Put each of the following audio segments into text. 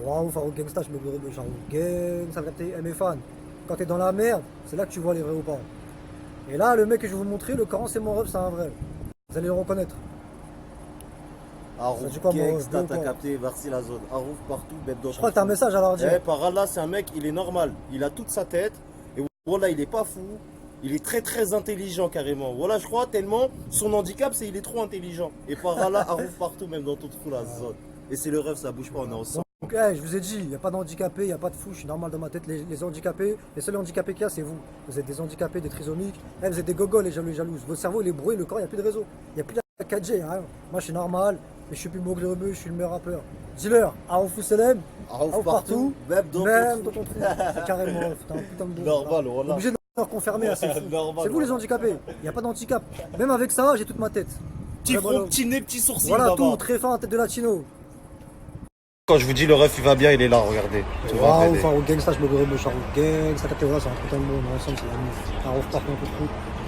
Waouh, Farouk Gangsta, je me bourre de Farouk Gang, ça va capter mes fans. Quand t'es dans la merde, c'est là que tu vois les vrais ou pas. Et là, le mec que je vais vous montrer, le Coran, c'est mon ref, c'est un vrai. Vous allez le reconnaître. Ça Arouf dit quoi, mon ref, Gangsta, ou t'as quoi? capté, merci la zone. Arouf partout, bête dans Je ton crois que t'as un trou. message à leur dire. Eh, par là, c'est un mec, il est normal. Il a toute sa tête. Et voilà, il est pas fou. Il est très très intelligent carrément. Voilà, je crois tellement son handicap, c'est il est trop intelligent. Et par là, Arouf partout, même dans ton trou, la zone. Et c'est le rêve, ça bouge pas, on est ensemble. Donc, hey, je vous ai dit, il n'y a pas d'handicapés, il n'y a pas de fou, je suis normal dans ma tête. Les handicapés, les seuls handicapés qu'il y a, c'est vous. Vous êtes des handicapés, des trisomiques. Hey, vous êtes des gogos, les jaloux, les jalouses. Votre cerveau, il est brouillé, le corps, il n'y a plus de réseau. Il n'y a plus de 4G. Hein. Moi, je suis normal, mais je suis plus beau que le rebeu, je suis le meilleur rappeur. Dis-leur, Aouf Selem, Arouf partout, même dans ton ton trou. trou. C'est carrément off, t'es un putain de bon. Normal, voilà. Obligé de leur confirmer, hein, c'est fou. Normal, C'est vous les voilà. handicapés, il n'y a pas d'handicap. Même avec ça, j'ai toute ma tête. Petit Ouais, front, voilà. petit nez, petit sourcil. Voilà là-bas. tout, très fin, tête de latino. Quand je vous dis le ref il va bien, il est là, regardez. Tu vois, Waouh, bébé. Farouk Gangsta, je me gourre de Farouk Gangsta, capté, voilà, c'est un putain de monde, on est ensemble, c'est la mif. Farouk part un peu de trou.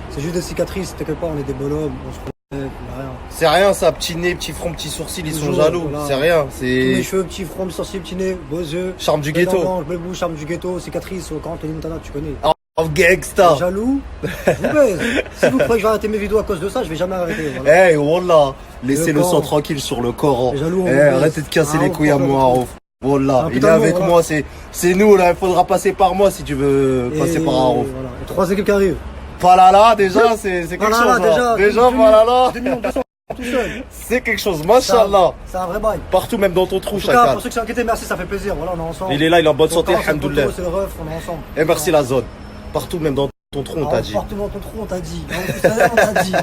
C'est juste des cicatrices, t'inquiète pas, on est des bonhommes, on se relève, il y a rien. C'est rien ça, petit nez, petit front, petit sourcil, ils sont Toujours, jaloux. voilà. C'est rien, Tous mes c'est cheveux, petits fronts, sorciers, petits nez, beaux yeux. charme du belle dent ghetto. blanche, belle bouche, charme du ghetto, cicatrices, quand Tony Montana, tu connais. Oh gangsta. Jaloux, je vous baise. Si vous croyez que je vais arrêter mes vidéos à cause de ça, je vais jamais arrêter. Voilà. Eh wallah, laissez le Le sang Coran. tranquille sur le Coran. Les jaloux, on Eh vous baise. arrêtez de casser Ah, les on couilles à parle moi, de Arouf. Wallah, C'est un il est putain de avec mot, moi, c'est nous là, il faudra passer par moi si tu veux passer par Arouf. Voilà. Et 3 équipes qui arrivent. Falala déjà, c'est quelque chose là. Déjà falala, 2 200 tout seul. c'est quelque chose, mashallah. C'est un vrai bail. Partout même dans ton trou, En tout cas, chacal. pour ceux qui sont inquiétés, merci, ça fait plaisir. Voilà, on est ensemble. Il est là, il est en bonne Ton santé, corps, c'est le alhamdoulilah. poteau, c'est le ref, on est ensemble. Et merci la zone. Partout même dans ton tronc, on t'a dit. Partout dans ton trou, on t'a dit. On t'a dit.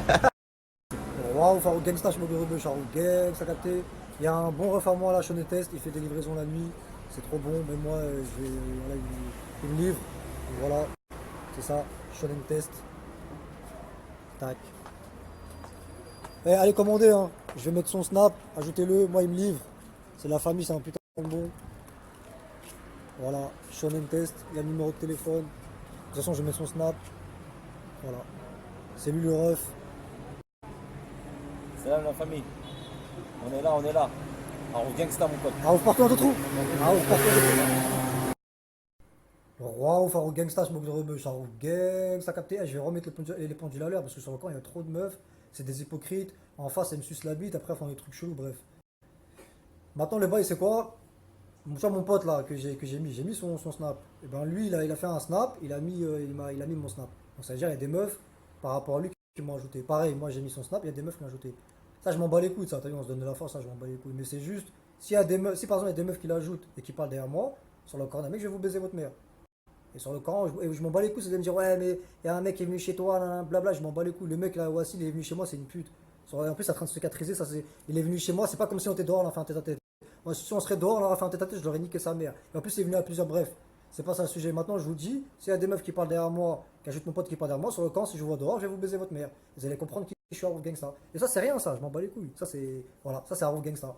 Waouh, Farouk Gangsta, je me de Farouk Gangsta, capté. Il y a un bon ref à moi là, Shonen Test, il fait des livraisons la nuit. C'est trop bon, mais moi, voilà, il me livre. Et voilà, c'est ça, Shonen Test. Tac. Eh, allez commander, hein. Je vais mettre son snap, ajoutez-le, moi il me livre. C'est la famille, c'est un putain de bon. Voilà, Shonen Test, il y a le numéro de téléphone. De toute façon, je vais mettre son snap. Voilà. C'est lui le ref. Salam la famille. On est là, on est là. Alors gangsta mon pote. Ah, ouf partout dans ton trou. Ah, ouf partout dans ton trou. Waouh, Farouk Gangsta, je moque de rebeu. Farouk Gangsta, capté. Eh, je vais remettre les pendules à l'heure parce que sur le camp, il y a trop de meufs. C'est des hypocrites. En face, elles me sucent la bite. Après, elles font des trucs chelous. Bref. Maintenant, le bail, c'est quoi? Mon pote là que j'ai mis son snap. Et ben lui, il a fait un snap. Il a mis mon snap. Donc ça veut dire il y a des meufs par rapport à lui qui m'ont ajouté. Pareil, moi j'ai mis son snap. Il y a des meufs qui m'ont ajouté. Ça, je m'en bats les couilles. Ça, t'as vu, on se donne de la force. Ça, je m'en bats les couilles. Mais c'est juste, s'il y a des meufs, si par exemple il y a des meufs qui l'ajoutent et qui parlent derrière moi sur le corps d'un mec, je vais vous baiser votre mère. Et sur le Coran, je m'en bats les couilles, c'est de me dire ouais mais il y a un mec qui est venu chez toi, blabla, je m'en bats les couilles. Le mec là, Wassil, il est venu chez moi, c'est une pute. En plus, c'est en train de se cicatriser, ça c'est. Il est venu chez moi, c'est pas comme si on était dehors, on a fait un tête à tête. Moi, si on serait dehors, on aurait fait un tête à tête, je l'aurais niqué sa mère. Et en plus, il est venu à plusieurs, bref. C'est pas ça le sujet. Maintenant, je vous dis, s'il y a des meufs qui parlent derrière moi, qui ajoutent mon pote qui parle derrière moi, sur le camp, si je vous vois dehors, je vais vous baiser votre mère. Vous allez comprendre qui je suis Arouf Gangsta. Et ça, c'est rien, ça, je m'en bats les couilles. Ça, c'est. Voilà, ça, c'est Arouf Gangsta.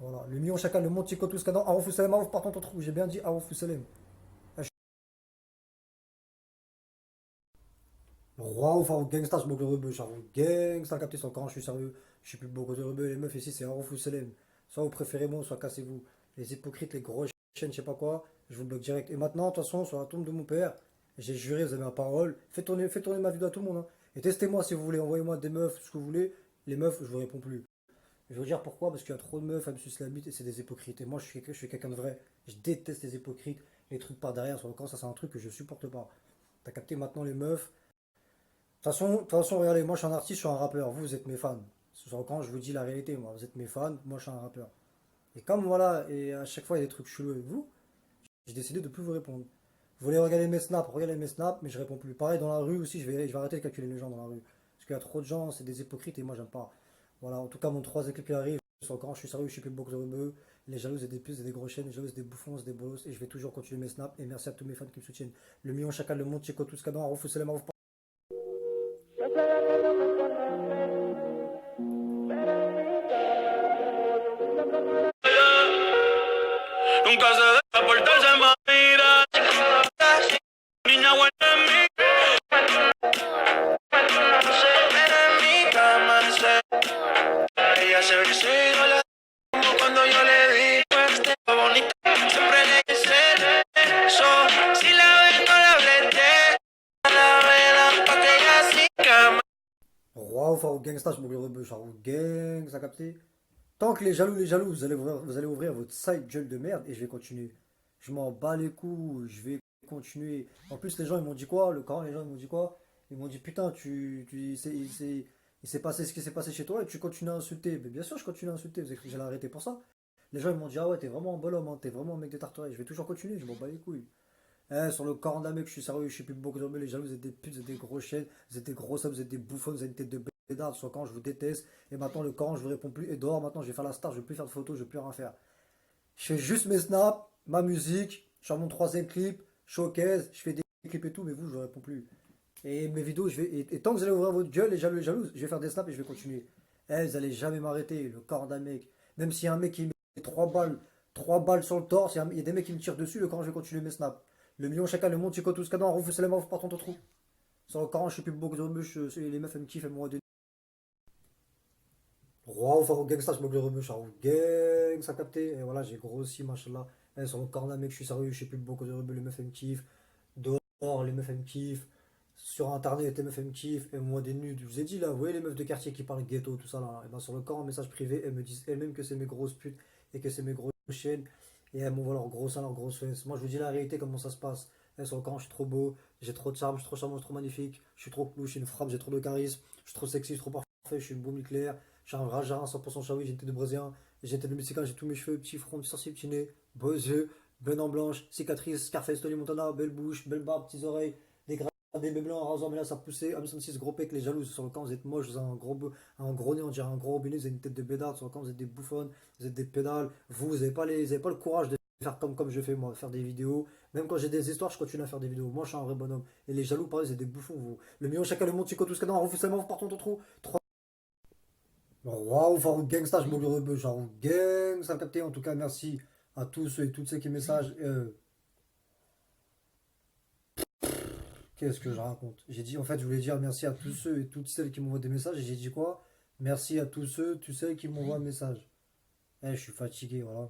Voilà, le million chacun, le monde Tico, tout ce canon, Arouf Salem, Arouf partant ton trou. J'ai bien dit Arouf Salem. Roi ou Farouk Gangsta, je moque le rebeu, Farouk Gangsta, capté son camp, je suis sérieux, je suis plus beau que le rebeu, les meufs ici c'est Arouf ou Selem. Soit vous préférez moi, soit cassez-vous. Les hypocrites, les gros chaînes, je sais pas quoi, je vous bloque direct. Et maintenant, de toute façon, sur la tombe de mon père, j'ai juré, vous avez ma parole, faites tourner ma vidéo à tout le monde. Hein. Et testez-moi si vous voulez, envoyez-moi des meufs, ce que vous voulez. Les meufs, je vous réponds plus. Je vais vous dire pourquoi, parce qu'il y a trop de meufs, elles me sucent la bite et c'est des hypocrites. Et moi, je suis quelqu'un de vrai. Je déteste les hypocrites, les trucs par derrière sur le camp, ça c'est un truc que je supporte pas. T'as capté maintenant les meufs. De toute façon, regardez, moi je suis un artiste, je suis un rappeur, vous êtes mes fans. Sur le camp, je vous dis la réalité, moi, vous êtes mes fans, moi je suis un rappeur. Et comme voilà, et à chaque fois il y a des trucs chelous avec vous, j'ai décidé de plus vous répondre. Vous voulez regarder mes snaps, regardez mes snaps, mais je réponds plus. Pareil dans la rue aussi, je vais arrêter de calculer les gens dans la rue. Parce qu'il y a trop de gens, c'est des hypocrites et moi j'aime pas. Voilà, en tout cas, mon 3 équipes qui arrivent, sur le camp, je suis sérieux, je suis plus beau que le rebeu. Les jaloux, c'est des puces, c'est des gros chaînes, les jaloux, c'est des bouffons, c'est des bolos. Et je vais toujours continuer mes snaps. Et merci à tous mes fans qui me soutiennent. Le million chacal, le monde, Chico, tout ce cadeau, Arouf, Salem, Arouf. Nunca se deja portarse mal, mira. Niña buena en mí. En mi cama, ella se ve que soy sola, como cuando yo le di, pues, bonita. Gangsta, je m'ouvre rebeu, Harouf Gang, ça a capté? Tant que les jaloux, vous allez ouvrir votre site gueule de merde et je vais continuer. Je m'en bats les couilles, je vais continuer. En plus, les gens, ils m'ont dit quoi? Le Coran, les gens, ils m'ont dit quoi? Ils m'ont dit, putain, il s'est passé ce qui s'est passé chez toi et tu continues à insulter. Mais bien sûr, je continue à insulter. Vous avez cru que j'allais arrêter pour ça? Les gens, ils m'ont dit, ah ouais, t'es vraiment un bon homme, hein, t'es vraiment un mec de Tartaret. Je vais toujours continuer, je m'en bats les couilles. Sur le Coran d'un mec, je suis sérieux, je suis plus beaucoup de les jaloux, vous êtes des putes, vous êtes des gros chiens, vous êtes des gros hommes, vous êtes des bouffons, vous avez une tête de bédard. Sur quand je vous déteste. Et maintenant, le Coran, je vous réponds plus. Et dehors, maintenant, je vais faire la star, je vais plus faire de photos, je vais plus rien faire. Je fais juste mes snaps, ma musique, je sors mon troisième clip, showcase, je fais des clips et tout, mais vous, je vous réponds plus. Et mes vidéos, et tant que vous allez ouvrir votre gueule, les jaloux, je vais faire des snaps et je vais continuer. Vous allez jamais m'arrêter, le corps d'un mec. Même s'il y a un mec qui met 3 balles sur le torse, il y a des mecs qui me tirent dessus, le Coran, je vais continuer mes snaps. Le million chacun, le monde, Chico, tout ce cadeau, on vous fait les mains, vous partons au trou. Sur le Coran, je suis plus beaucoup de remuche, les meufs, elles me kiffent, elles m'ont de. Roi, enfin, au gangsta, je me le remuche, gang, ça a capté. Et voilà, j'ai grossi, machallah. Sur le Coran, mec, je suis sérieux, je suis plus beaucoup de remuche, les meufs, elles me kiffent. Dehors, les meufs, elles me kiffent. Sur internet, les meufs, elles me kiffent. Et moi, des nudes, je vous ai dit là, vous voyez les meufs de quartier qui parlent ghetto, tout ça là. Et ben, sur le Coran, message privé, elles me disent elles-mêmes que c'est mes grosses putes et que c'est mes grosses chiennes. Et elles m'envoient leurs gros seins, leurs grosses fesses. Moi, je vous dis la réalité, comment ça se passe. Sur le Coran, je suis trop beau, j'ai trop de charme, je suis trop charmant, je suis trop magnifique, je suis trop clou, je suis une frappe, j'ai trop de charisme, je suis trop sexy, je suis trop parfait, je suis une bombe nucléaire, je suis un raja, 100% chaoui, j'ai une tête de brésilien, j'ai une tête de mexicain, j'ai tous mes cheveux, petit front, petit sourcil, petit nez, beaux yeux, belle en blanche, cicatrice, Scarface, Tony Montana, belle bouche, belle barbe, petites oreilles, des mes blancs, un rasoir, mais là ça poussait, M66, gros pec, les jaloux, sur le camp, vous êtes moche, vous avez un gros nez, on dirait un gros robinet, vous avez une tête de bédard, sur le camp, vous êtes des bouffonnes, vous êtes des pédales, vous avez pas le courage de faire comme je fais moi, faire des vidéos, même quand j'ai des histoires, je continue à faire des vidéos, moi je suis un vrai bonhomme, et les jaloux, pareil, c'est des bouffons, vous, le million chacun, le monde, Chico, tout ce qu'il y a, refusez vous partons au trou, waouh, Farouk Gangsta, je m'oublie rebeu, Farouk Gang, ça a capté, en tout cas, merci à tous ceux et toutes ceux qui messagent, qu'est-ce que je raconte? J'ai dit, en fait, je voulais dire merci à tous ceux et toutes celles qui m'envoient des messages. Et j'ai dit quoi? Merci à tous ceux, tous celles qui m'envoient un message. Je suis fatigué, voilà.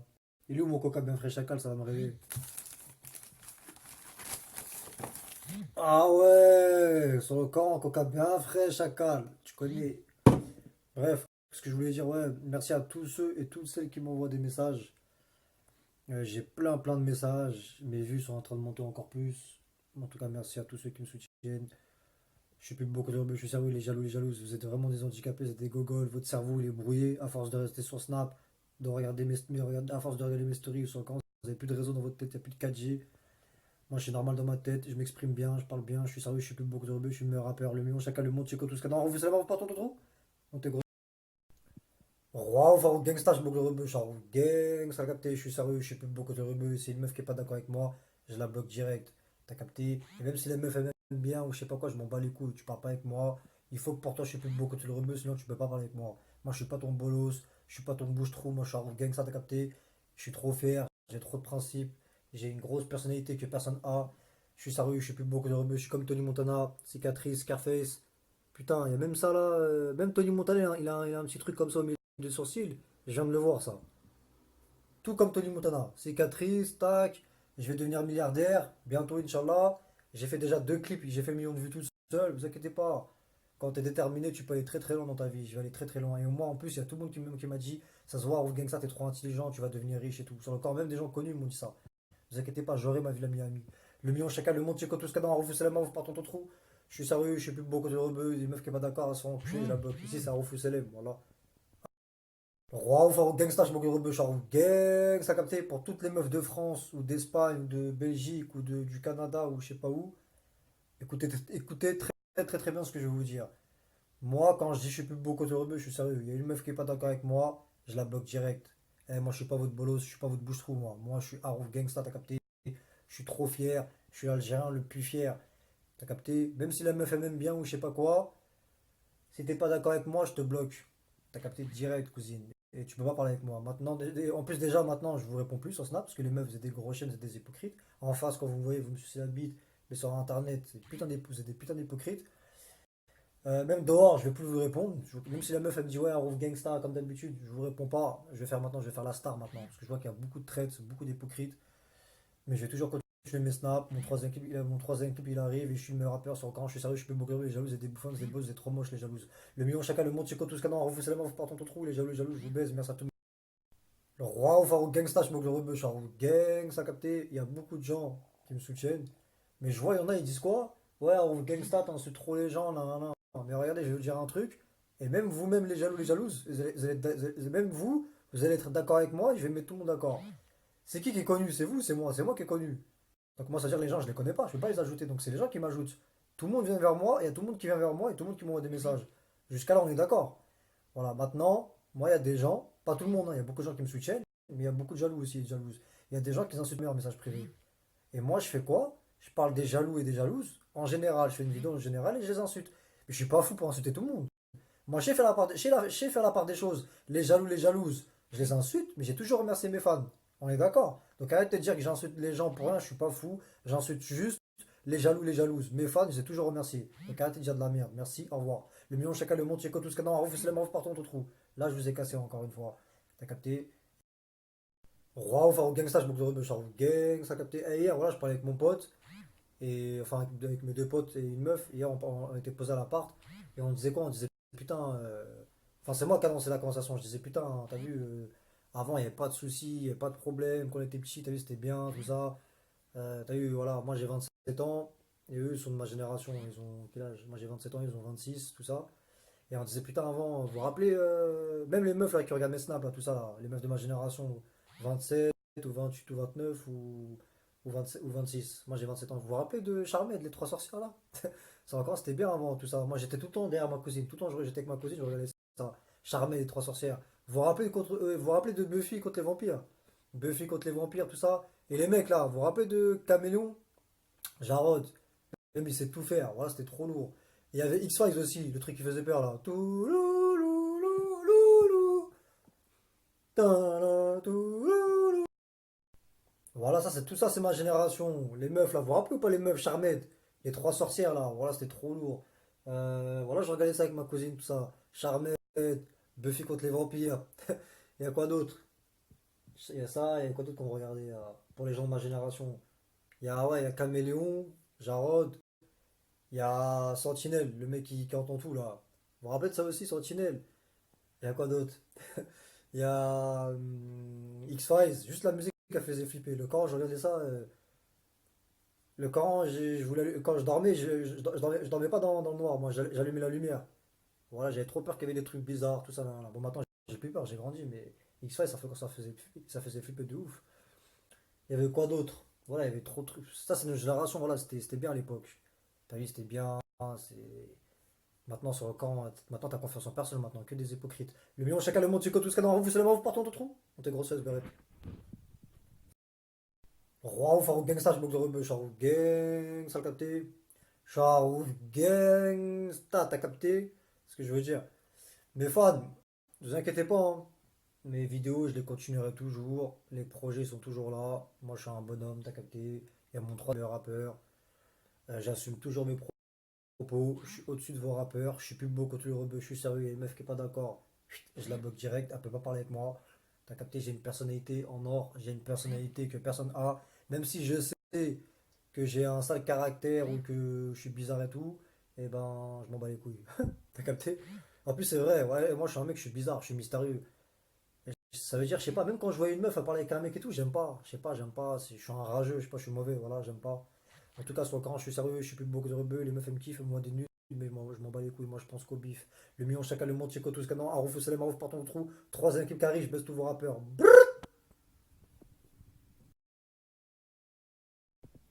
Il est où mon coca bien frais chacal? Ça va me réveiller. Ah ouais, sur le camp, coca bien frais chacal. Tu connais. Bref, ce que je voulais dire, ouais, merci à tous ceux et toutes celles qui m'envoient des messages. J'ai plein de messages. Mes vues sont en train de monter encore plus. En tout cas, merci à tous ceux qui me soutiennent. Je suis plus beaucoup de rebeux, je suis sérieux, les jalouses, vous êtes vraiment des handicapés, vous êtes des gogoles, votre cerveau il est brouillé à force de rester sur Snap, de regarder à force de regarder mes stories sur le camp, vous avez plus de réseau dans votre tête, il n'y a plus de 4G. Moi je suis normal dans ma tête, je m'exprime bien, je parle bien, je suis sérieux, je suis plus beaucoup de rebeux, je suis le meilleur rappeur, le million, chacun le monde, Chico, tout ce qu'il y a. Non, vous savez pas, vous partez trop? On t'est gros. Waouh, Farouk Gangsta, je suis beaucoup de rebeux, Farouk Gang, ça a capté, je suis sérieux, je suis plus beaucoup de rebeux, c'est une meuf qui est pas d'accord avec moi, je la bloque direct. T'as capté? Et même si la meuf elle m'aime bien ou je sais pas quoi, je m'en bats les couilles. Tu parles pas avec moi. Il faut que pour toi je suis plus beau que tu le rebeu, sinon tu peux pas parler avec moi. Moi je suis pas ton bolos, je suis pas ton bouche-trou, moi je suis un gang, ça t'as capté? Je suis trop fier, j'ai trop de principes, j'ai une grosse personnalité que personne a. Je suis sérieux, je suis plus beau que le rebeu, je suis comme Tony Montana, cicatrice, Scarface. Putain, il y a même ça là, même Tony Montana, il a un petit truc comme ça au milieu de sourcil. Je viens de le voir ça. Tout comme Tony Montana. Cicatrice, tac. Je vais devenir milliardaire. Bientôt, Inch'Allah. J'ai fait déjà 2 clips. J'ai fait 1 million de vues tout seul. Vous inquiétez pas. Quand tu es déterminé, tu peux aller très très loin dans ta vie. Je vais aller très très loin. Et moi, en plus, il y a tout le monde qui m'a dit ça se voit, Rouf Gangsta, t'es trop intelligent, tu vas devenir riche et tout. Sur le corps, même des gens connus m'ont dit ça. Vous inquiétez pas, j'aurai ma ville à Miami. Le million chacun, le monde, Chico, tout ce qu'il y a dans Rouf Selema, vous partez ton trou. Je suis sérieux, je suis plus beaucoup de rebeux. Des meufs qui sont pas d'accord, elles sont enculées, la bloque. Ici, c'est un Rouf Selem, voilà. Roi, Farouk Gangsta, je m'occupe de Farouk Gang, ça a capté pour toutes les meufs de France ou d'Espagne ou de Belgique ou du Canada ou je sais pas où. Écoutez très bien ce que je vais vous dire. Moi, quand je dis je suis plus beau côté rebeu, je suis sérieux. Il y a une meuf qui est pas d'accord avec moi, je la bloque direct. Moi, je suis pas votre bolos, je suis pas votre bouche-trou, moi. Moi, je suis Harouf Gangsta, t'as capté. Je suis trop fier, je suis l'Algérien le plus fier. T'as capté? Même si la meuf elle m'aime bien ou je sais pas quoi, si t'es pas d'accord avec moi, je te bloque. T'as capté direct, cousine. Et tu peux pas parler avec moi. Maintenant, en plus, déjà, maintenant, je vous réponds plus sur Snap, parce que les meufs, vous êtes des gros chiens, vous êtes des hypocrites. En face, quand vous me voyez, vous me sucez la bite, mais sur Internet, vous êtes des putains d'hypocrites. Même dehors, je vais plus vous répondre. Même si la meuf, elle me dit, ouais, Rouf Gangsta, comme d'habitude, je vous réponds pas. Je vais faire la star maintenant, parce que je vois qu'il y a beaucoup de traites, beaucoup d'hypocrites. Mais je vais toujours continuer. je fais mes snaps, mon troisième clip il arrive et je suis le meilleur rappeur sur le camp, je suis sérieux, je suis plus beau que les jalouses, et des bouffons, des bosses, des trop moches les jalouses. Le million chacun, le monde, Chico, tout ce canon, vous c'est la main, vous partez ton trou, les jaloux, je vous baise, merci à tout le monde. Le roi au Farouk Gangsta, je moque le rebeu, Farouk Gang, ça a capté, il y a beaucoup de gens qui me soutiennent, mais je vois, il y en a, ils disent quoi? Ouais, Farouk Gangsta, t'insultes trop les gens, nan, nan, nan. Mais regardez, je vais vous dire un truc, et même vous-même les jaloux, les jalouses, même vous allez être d'accord avec moi, et je vais mettre tout le monde d'accord. C'est qui est connu? C'est vous, c'est moi qui est connu. Donc moi, ça veut dire les gens, je les connais pas, je peux pas les ajouter. Donc c'est les gens qui m'ajoutent. Tout le monde vient vers moi, et il y a tout le monde qui vient vers moi, et tout le monde qui m'envoie des messages. Jusqu'à là, on est d'accord. Voilà, maintenant, moi, il y a des gens, pas tout le monde, hein, il y a beaucoup de gens qui me soutiennent, mais il y a beaucoup de jaloux aussi, des jalouses. Il y a des gens qui insultent mes messages privés. Et moi, je fais quoi? Je parle des jaloux et des jalouses. En général, je fais une vidéo en général et je les insulte. Mais je suis pas fou pour insulter tout le monde. Moi, je sais faire la part, je sais faire la part des choses. Les jaloux, les jalouses, je les insulte, mais j'ai toujours remercié mes fans. On est d'accord? Donc arrête de dire que j'insulte les gens pour rien, je suis pas fou. J'insulte juste les jaloux, les jalouses. Mes fans, je les ai toujours remerciés. Donc arrêtez de dire de la merde. Merci, au revoir. Le million chacun, le monde, c'est quoi tout ce qu'on a. Vous faites les mains partout, on te trouve. Là, je vous ai cassé encore une fois. T'as capté? Roi, enfin, au gangsta, je me de Charles Gang, ça a capté. Et hier, voilà, je parlais avec mon pote, et enfin, avec mes deux potes et une meuf. Hier, on était posé à l'appart, et on disait quoi? On disait, putain, enfin, c'est moi qui ai lancé la conversation. Je disais, putain, t'as vu, avant, il n'y avait pas de soucis, il n'y avait pas de problème. Quand on était petit, t'as vu, c'était bien, tout ça. T'as vu, voilà, moi j'ai 27 ans, et eux, ils sont de ma génération. Ils ont quel âge? Moi j'ai 27 ans, ils ont 26, tout ça. Et on disait, putain, avant, vous vous rappelez, même les meufs là, qui regardent mes snaps, là, tout ça, là, les meufs de ma génération, 27 ou 28 ou 29 ou 27 ou 26. Moi j'ai 27 ans. Vous vous rappelez de Charmed, les trois sorcières là? Ça encore, c'était bien avant tout ça. Moi j'étais tout le temps derrière ma cousine. Tout le temps j'étais avec ma cousine, je regardais ça. Charmed, les trois sorcières. Vous vous rappelez de Buffy contre les vampires? Buffy contre les vampires, tout ça. Et les mecs là, vous vous rappelez de Caméléon? Jarod. Même il sait tout faire. Voilà, c'était trop lourd. Et il y avait X-Files aussi, le truc qui faisait peur là. Toulouloulouloulou. Touloulouloulou. Voilà, ça c'est tout ça, c'est ma génération. Les meufs là, vous vous rappelez ou pas les meufs Charmed? Les trois sorcières là, voilà, c'était trop lourd. Voilà, je regardais ça avec ma cousine, tout ça. Charmed, Buffy contre les vampires. Il y a quoi d'autre? Il y a ça, il y a quoi d'autre qu'on regardait pour les gens de ma génération? Ouais, il y a Caméléon, Jarod, il y a Sentinelle, le mec qui entend tout là. Vous vous rappelez de ça aussi, Sentinelle? Il y a quoi d'autre? Il y a X-Files, juste la musique qui faisait flipper. Le Coran, je regardais ça. Le Coran, quand je dormais, je dormais pas dans le noir. Moi, j'allumais la lumière. Voilà, j'avais trop peur qu'il y avait des trucs bizarres, tout ça. Là, là. Bon, maintenant, j'ai plus peur, j'ai grandi, mais X-Files, ça faisait flipper de ouf. Il y avait quoi d'autre? Voilà, il y avait trop de trucs. Ça, c'est une génération, voilà, c'était bien à l'époque. T'as vu, c'était bien. C'est... Maintenant, sur le camp, maintenant, t'as confiance en personne, maintenant, que des hypocrites. Le million, chacun le monde, tu tout ce qu'il y a dans vous, c'est le vous partons, on te trouve? On t'est grosseuse, Beret. Roi ou Farouk Gangsta, je bloque de rebeu, Charouk Gang, ça le capté. Charouk Gangsta, t'as capté ce que je veux dire? Mes fans, ne vous inquiétez pas, hein. Mes vidéos, je les continuerai toujours. Les projets sont toujours là. Moi, je suis un bonhomme, t'as capté. Il y a mon 3 de rappeur. J'assume toujours mes propos. Je suis au-dessus de vos rappeurs. Je suis plus beau contre le rebeu. Je suis sérieux. Il y a une meuf qui est pas d'accord. Je la bloque direct. Elle peut pas parler avec moi. T'as capté, j'ai une personnalité en or. J'ai une personnalité que personne a. Même si je sais que j'ai un sale caractère ou que je suis bizarre et tout, et ben, je m'en bats les couilles. T'as capté? En plus, c'est vrai. Ouais, moi, je suis un mec, je suis bizarre. Je suis mystérieux. Ça veut dire, je sais pas, même quand je vois une meuf à parler avec un mec et tout, j'aime pas. Je sais pas, j'aime pas. Je suis un rageux, je sais pas, je suis mauvais, voilà, j'aime pas. En tout cas, soit quand je suis sérieux, je suis plus beaucoup de rebeux, les meufs elles me kiffent, moi des nuls, mais moi je m'en bats les couilles, moi je pense qu'au bif. Le million chacun, le monde, c'est quoi tout ce canon, Arouf, Salem, Arouf, partons au trou, troisième équipe qui arrive, je baisse tous vos rappeurs.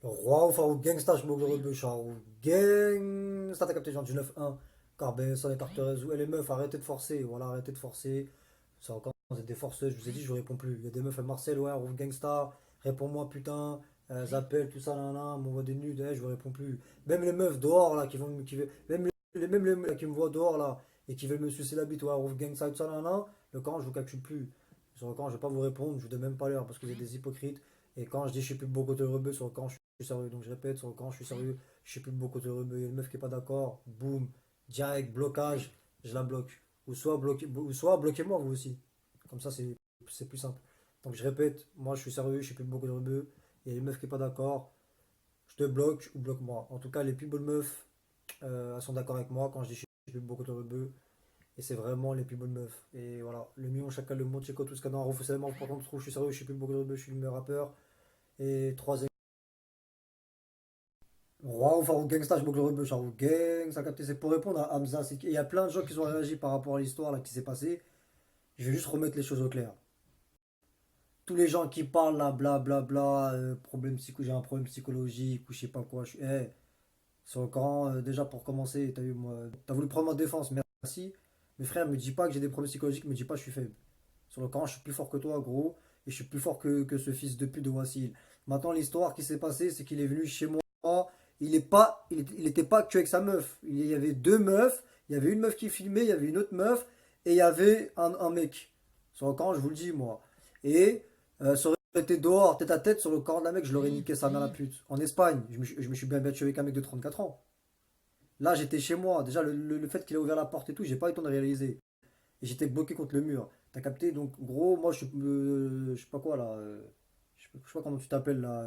Roi ou Farouk Gangsta, je me de rebeux, Farouk Gangsta, t'as capté, genre du 9-1. Carbet, ça les Tarterez, et les meufs, arrêtez de forcer, voilà, arrêtez de forcer. Ça encore, vous êtes des forceuses, je vous ai dit, je vous réponds plus. Il y a des meufs à Marseille, ouais, Rouf Gangsta, réponds-moi putain, j'appelle, tout ça, là, là, m'envoie des nudes, je vous réponds plus. Même les meufs dehors, là, même les meufs là, qui me voient dehors, là, et qui veulent me sucer la bite, ouais, Rouf Gangsta, tout ça, là, là, le camp, je vous calcule plus. Sur le camp, je vais pas vous répondre, je vous donne même pas l'heure, parce que vous êtes des hypocrites. Et quand je dis je suis plus beau côté rebeu, sur le camp, je suis sérieux. Donc je répète, sur le camp, je suis sérieux, je suis plus beau côté rebeu. Il y a une meuf qui est pas d'accord, boum, direct, blocage, je la bloque. Ou soit bloquez-moi vous aussi. Comme ça, c'est plus simple. Donc je répète, moi je suis sérieux, je suis plus beaucoup de rebeu. Il y a une meuf qui est pas d'accord. je te bloque ou bloque-moi. En tout cas, les plus bonnes meufs, elles sont d'accord avec moi quand je dis je suis plus beaucoup de rebeux. Et c'est vraiment les plus bonnes meufs. Et voilà, le million, chacun le monde, Chico, tout ce qu'on a. Roufou Salman, par contre, je trouve, je suis sérieux, je suis plus beaucoup de rebeux, je suis le meilleur rappeur. Et troisième, Roi ou Farouk Gangsta, je suis beaucoup de rebeux, Farouk Gang, ça a capté, c'est pour répondre à Hamza. Il y a plein de gens qui ont réagi par rapport à l'histoire là qui s'est passée. Je vais juste remettre les choses au clair. Tous les gens qui parlent là, blablabla, j'ai un problème psychologique ou je sais pas quoi, sur le Coran, déjà pour commencer, t'as vu, moi, t'as voulu prendre ma défense, merci. Mais frère, me dis pas que j'ai des problèmes psychologiques, me dis pas que je suis faible. Sur le Coran, je suis plus fort que toi, gros, et je suis plus fort que ce fils de pute de Wassil. Maintenant, l'histoire qui s'est passée, c'est qu'il est venu chez moi, il était pas que avec sa meuf. Il y avait deux meufs, il y avait une meuf qui filmait, il y avait une autre meuf, et il y avait un mec. Sur le Coran, je vous le dis, moi. Et ça aurait été dehors, tête à tête, sur le Coran d'un mec, je l'aurais niqué sa mère la pute. En Espagne, je me suis bien battu avec un mec de 34 ans. Là, j'étais chez moi. Déjà, le fait qu'il a ouvert la porte et tout, j'ai pas eu le temps de réaliser. Et j'étais bloqué contre le mur. T'as capté? Donc, gros, moi, je sais pas quoi là. Je sais pas comment tu t'appelles là.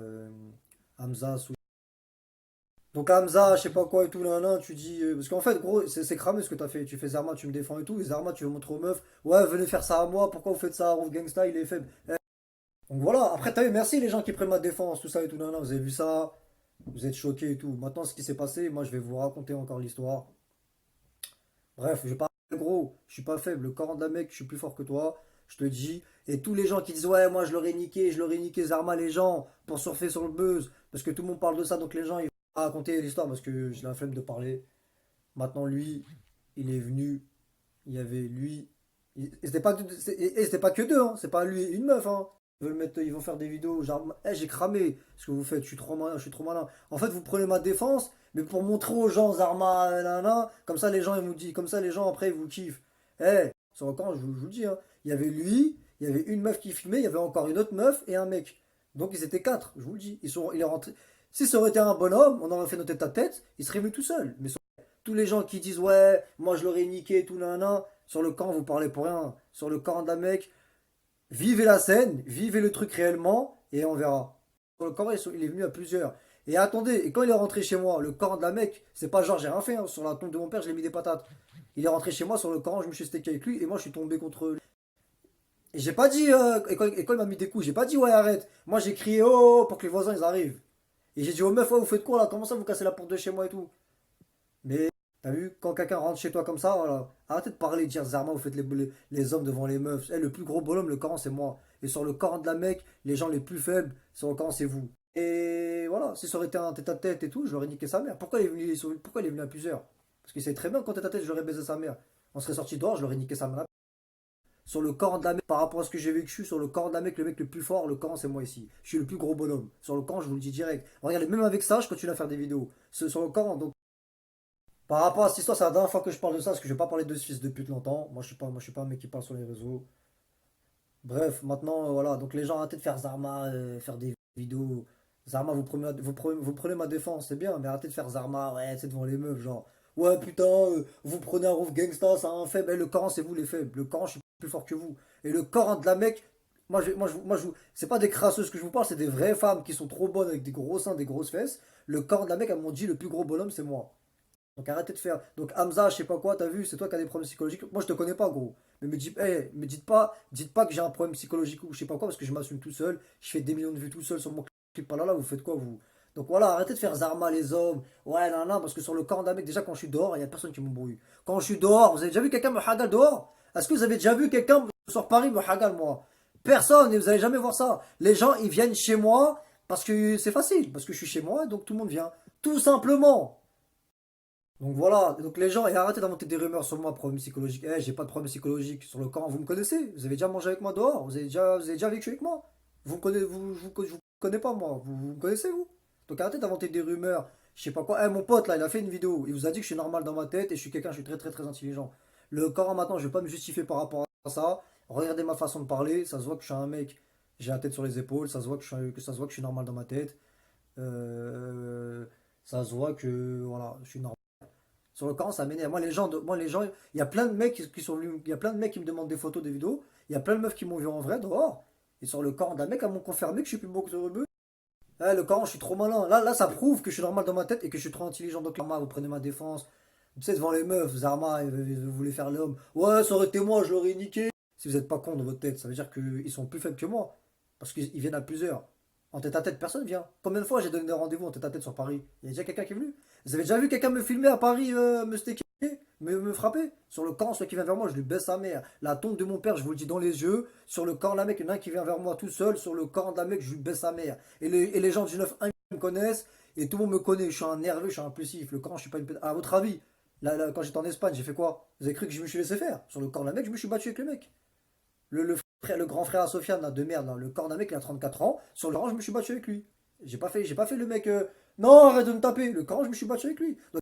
Hamza. Donc, Hamza, je sais pas quoi et tout, là, là, tu dis. Parce qu'en fait, gros, c'est cramé ce que t'as fait. Tu fais Zarma, tu me défends et tout. Et Zarma, tu veux montrer aux meufs. Ouais, venez faire ça à moi. Pourquoi vous faites ça à Rouf Gangsta? Il est faible. Donc voilà. Après, t'as vu, merci les gens qui prennent ma défense, tout ça et tout, là, là. Vous avez vu ça? Vous êtes choqués et tout. Maintenant, ce qui s'est passé, moi, je vais vous raconter encore l'histoire. Bref, je parle gros, je suis pas faible. Le Coran d'un mec, je suis plus fort que toi. Je te dis. Et tous les gens qui disent ouais, moi je leur ai niqué Zarma les gens pour surfer sur le buzz. Parce que tout le monde parle de ça, donc les gens ils vont raconter l'histoire parce que j'ai la flemme de parler. Maintenant, lui, il est venu. Il y avait lui. Et c'était pas que deux, hein. C'est pas lui et une meuf, hein. Ils vont faire des vidéos genre, j'ai cramé ce que vous faites, je suis trop malin, je suis trop malin. En fait, vous prenez ma défense, mais pour montrer aux gens Zarma, nanana, comme ça les gens ils vous disent, comme ça les gens après ils vous kiffent. Sur le camp, je vous le dis, hein, il y avait lui, il y avait une meuf qui filmait, il y avait encore une autre meuf et un mec. Donc ils étaient quatre, je vous le dis. Il est rentré. Si ça aurait été un bonhomme, on aurait fait notre tête à tête, il serait venu tout seul. Mais tous les gens qui disent ouais, moi je l'aurais niqué, tout nanana, sur le camp vous parlez pour rien. Sur le camp d'un mec. Vivez la scène, vivez le truc réellement, et on verra. Le Coran, il est venu à plusieurs. Et attendez, et quand il est rentré chez moi, le Coran de la Mecque, c'est pas genre j'ai rien fait, hein. Sur la tombe de mon père, je l'ai mis des patates. Il est rentré chez moi sur le Coran, je me suis stecké avec lui, et moi je suis tombé contre lui. Et j'ai pas dit, et quand il m'a mis des coups, j'ai pas dit ouais arrête. Moi j'ai crié oh pour que les voisins ils arrivent. Et j'ai dit aux meufs, ouais, vous faites quoi là? Comment ça vous cassez la porte de chez moi et tout? Mais t'as vu, quand quelqu'un rentre chez toi comme ça, voilà, arrêtez de parler, de dire Zarma, vous faites les hommes devant les meufs. Le plus gros bonhomme, le Coran, c'est moi. Et sur le Coran de la Mecque, les gens les plus faibles, sur le Coran, c'est vous. Et voilà, si ça aurait été un tête-à-tête et tout, je l'aurais niqué sa mère. Pourquoi il est venu à plusieurs? Parce qu'il sait très bien qu'en tête-à-tête, j'aurais baisé sa mère. On serait sorti dehors, je l'aurais niqué sa mère. Sur le Coran de la Mecque, par rapport à ce que j'ai vécu, sur le Coran de la Mecque, le mec le plus fort, le Coran, c'est moi ici. Je suis le plus gros bonhomme. Sur le Coran, je vous le dis direct. Regardez, même avec ça, je continue à faire des vidéos. Sur le Coran, donc. Par rapport à cette histoire, c'est la dernière fois que je parle de ça, parce que je vais pas parler de ce fils de pute longtemps. Moi, je suis pas un mec qui parle sur les réseaux. Bref, maintenant, voilà. Donc les gens arrêtez de faire Zarma, faire des vidéos. Zarma, vous prenez ma défense, c'est bien, mais arrêtez de faire Zarma, ouais, c'est devant les meufs, genre. Ouais, putain, vous prenez un Rouf Gangsta, c'est un faible. Le Coran, c'est vous les faibles. Le Coran, je suis plus fort que vous. Et le Coran de la Mecque, c'est pas des crasseuses que je vous parle, c'est des vraies femmes qui sont trop bonnes avec des gros seins, des grosses fesses. Le Coran de la Mecque, elles m'ont dit, le plus gros bonhomme, c'est moi. Donc arrêtez de faire. Donc Hamza, je sais pas quoi, t'as vu, c'est toi qui as des problèmes psychologiques. Moi je te connais pas, gros. Mais me dites pas que j'ai un problème psychologique ou je sais pas quoi, parce que je m'assume tout seul. Je fais des millions de vues tout seul sur mon clip. Là, vous faites quoi, vous? Donc voilà, arrêtez de faire Zarma les hommes. Ouais, non, non, parce que sur le camp d'un mec, déjà quand je suis dehors, il y a personne qui m'embrouille. Quand je suis dehors, vous avez déjà vu quelqu'un me hagal dehors? Est-ce que vous avez déjà vu quelqu'un sur Paris me hagal, moi? Personne, et vous allez jamais voir ça. Les gens, ils viennent chez moi parce que c'est facile, parce que je suis chez moi, donc tout le monde vient. Tout simplement. Donc voilà, donc les gens, et arrêtez d'inventer des rumeurs sur moi, problème psychologique. J'ai pas de problème psychologique sur le camp, vous me connaissez, vous avez déjà mangé avec moi dehors, vous avez déjà vécu avec moi. Vous me connaissez, je vous connais pas moi, vous me connaissez vous. Donc arrêtez d'inventer des rumeurs, je sais pas quoi. Mon pote là, il a fait une vidéo, il vous a dit que je suis normal dans ma tête et je suis très très très intelligent. Le camp maintenant, je vais pas me justifier par rapport à ça. Regardez ma façon de parler, ça se voit que je suis un mec, j'ai la tête sur les épaules, ça se voit ça se voit que je suis normal dans ma tête. Ça se voit que voilà, je suis normal. Sur le Coran, ça m'énerve. Moi, les gens, il y a plein de mecs qui sont venus, il y a plein de mecs qui me demandent des photos, des vidéos. Il y a plein de meufs qui m'ont vu en vrai dehors. Et sur le Coran d'un mec, elles m'ont confirmé que je suis plus beau que ce rebeu. Eh, le Coran, je suis trop malin. Là, ça prouve que je suis normal dans ma tête et que je suis trop intelligent. Donc, Zarma, vous prenez ma défense. Tu sais, devant les meufs, Zarma, il voulait faire l'homme. Ouais, ça aurait été moi, je l'aurais niqué. Si vous n'êtes pas con dans votre tête, ça veut dire qu'ils sont plus faibles que moi. Parce qu'ils viennent à plusieurs. En tête à tête, personne vient. Combien de fois j'ai donné des rendez-vous en tête à tête sur Paris? Il y a déjà quelqu'un qui est venu? Vous avez déjà vu quelqu'un me filmer à Paris, me staker, me frapper? Sur le camp, celui qui vient vers moi, je lui baisse sa mère. La tombe de mon père, je vous le dis dans les yeux. Sur le camp, la mec, il y en a un qui vient vers moi tout seul. Sur le camp de la mec, je lui baisse sa mère. Et les gens du 9-1 me connaissent. Et tout le monde me connaît. Je suis un nerveux, je suis un impulsif. Le camp, je suis pas une. À votre avis, là, quand j'étais en Espagne, j'ai fait quoi? Vous avez cru que je me suis laissé faire? Sur le camp de la mec, je me suis battu avec le mec. Le grand frère à Sofiane, là, de merde, là, le corps d'un mec, il a 34 ans. Sur le rang, je me suis battu avec lui. J'ai pas fait le mec. Non, arrête de me taper. Le corps, je me suis battu avec lui. Donc,